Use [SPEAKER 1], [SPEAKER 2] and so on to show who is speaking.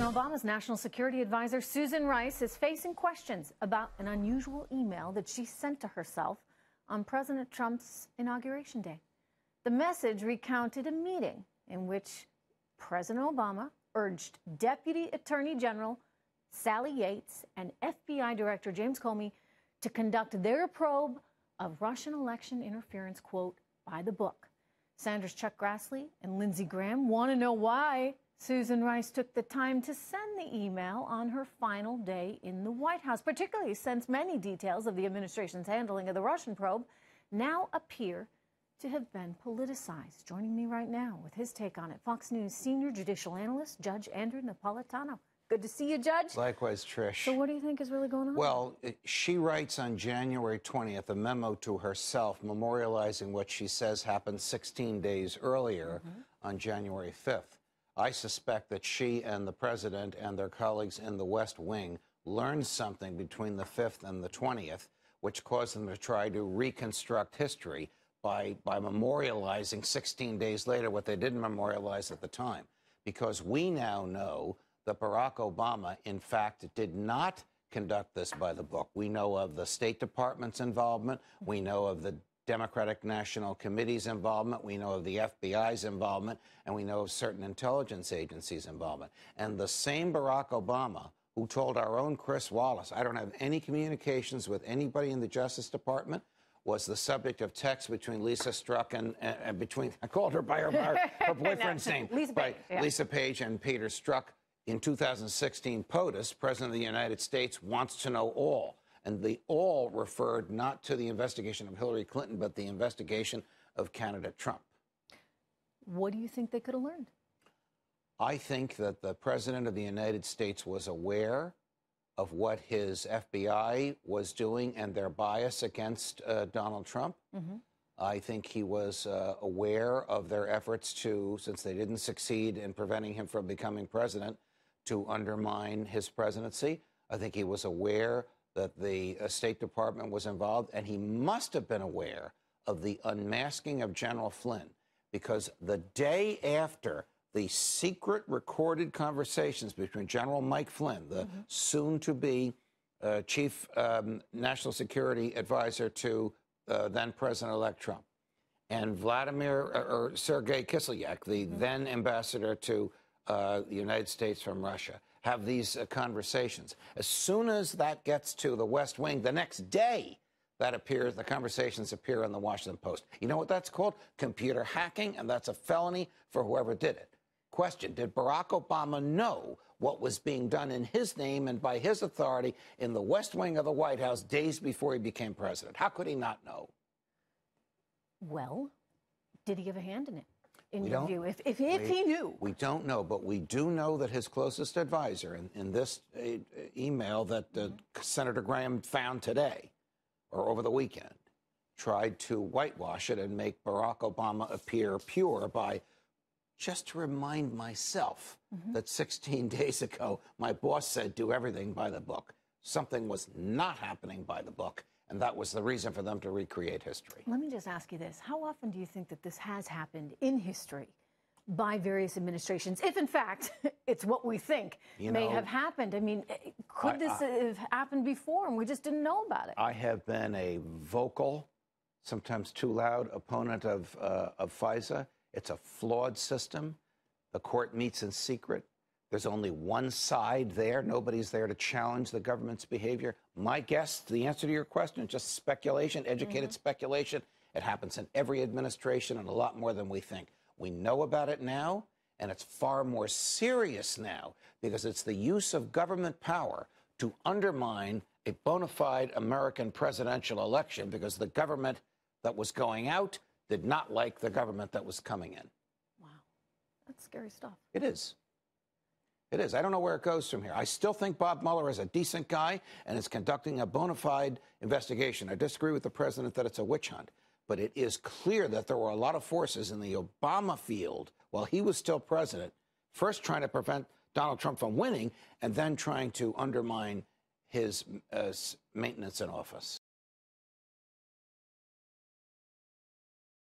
[SPEAKER 1] President Obama's national security advisor, Susan Rice, is facing questions about an unusual email that she sent to herself on President Trump's Inauguration Day. The message recounted a meeting in which President Obama urged Deputy Attorney General Sally Yates and FBI Director James Comey to conduct their probe of Russian election interference, quote, by the book. Sanders' Chuck Grassley and Lindsey Graham want to know why Susan Rice took the time to send the email on her final day in the White House, particularly since many details of the administration's handling of the Russian probe now appear to have been politicized. Joining me right now with his take on it, Fox News senior judicial analyst, Judge Andrew Napolitano. Good to see you, Judge.
[SPEAKER 2] Likewise, Trish.
[SPEAKER 1] So what do you think is really going on?
[SPEAKER 2] Well, she writes on January 20th a memo to herself memorializing what she says happened 16 days earlier on January 5th. I suspect that she and the president and their colleagues in the West Wing learned something between the 5th and the 20th, which caused them to try to reconstruct history by memorializing 16 days later what they didn't memorialize at the time. Because we now know that Barack Obama, in fact, did not conduct this by the book. We know of the State Department's involvement. We know of the Democratic National Committee's involvement. We know of the FBI's involvement. And we know of certain intelligence agencies' involvement. And the same Barack Obama who told our own Chris Wallace, I don't have any communications with anybody in the Justice Department, was the subject of text between Lisa Strzok and between, I called her by her boyfriend's name, Lisa Page and Peter Strzok. In 2016 POTUS, President of the United States wants to know all. And the all referred not to the investigation of Hillary Clinton, but the investigation of candidate Trump.
[SPEAKER 1] What do you think they could have learned?
[SPEAKER 2] I think that the President of the United States was aware of what his FBI was doing and their bias against Donald Trump. I think he was aware of their efforts to, since they didn't succeed in preventing him from becoming president, to undermine his presidency. I think he was aware that the State Department was involved, and he must have been aware of the unmasking of General Flynn, because the day after the secret recorded conversations between General Mike Flynn, the soon-to-be chief national security advisor to then President-elect Trump, and Sergei Kislyak, the then ambassador to the United States from Russia, have these conversations. As soon as that gets to the West Wing, the next day, that appears, the conversations appear in the Washington Post. You know what that's called? Computer hacking, and that's a felony for whoever did it. Question, did Barack Obama know what was being done in his name and by his authority in the West Wing of the White House days before he became president? How could he not know?
[SPEAKER 1] Well, did he have a hand in it, in your view, if he knew?
[SPEAKER 2] We don't know, but we do know that his closest advisor in this email that Senator Graham found today or over the weekend tried to whitewash it and make Barack Obama appear pure by, just to remind myself that 16 days ago, my boss said, do everything by the book. Something was not happening by the book, and that was the reason for them to recreate history.
[SPEAKER 1] Let me just ask you this. How often do you think that this has happened in history by various administrations, if in fact it's what we think may have happened? I mean, could this have happened before and we just didn't know about it?
[SPEAKER 2] I have been a vocal, sometimes too loud, opponent of FISA. It's a flawed system. The court meets in secret. There's only one side there. Nobody's there to challenge the government's behavior. My guess, the answer to your question, just speculation, educated speculation. It happens in every administration and a lot more than we think. We know about it now, and it's far more serious now because it's the use of government power to undermine a bona fide American presidential election because the government that was going out did not like the government that was coming in.
[SPEAKER 1] Wow. That's scary stuff.
[SPEAKER 2] It is. It is. I don't know where it goes from here. I still think Bob Mueller is a decent guy and is conducting a bona fide investigation. I disagree with the president that it's a witch hunt. But it is clear that there were a lot of forces in the Obama field while he was still president, first trying to prevent Donald Trump from winning and then trying to undermine his maintenance in office.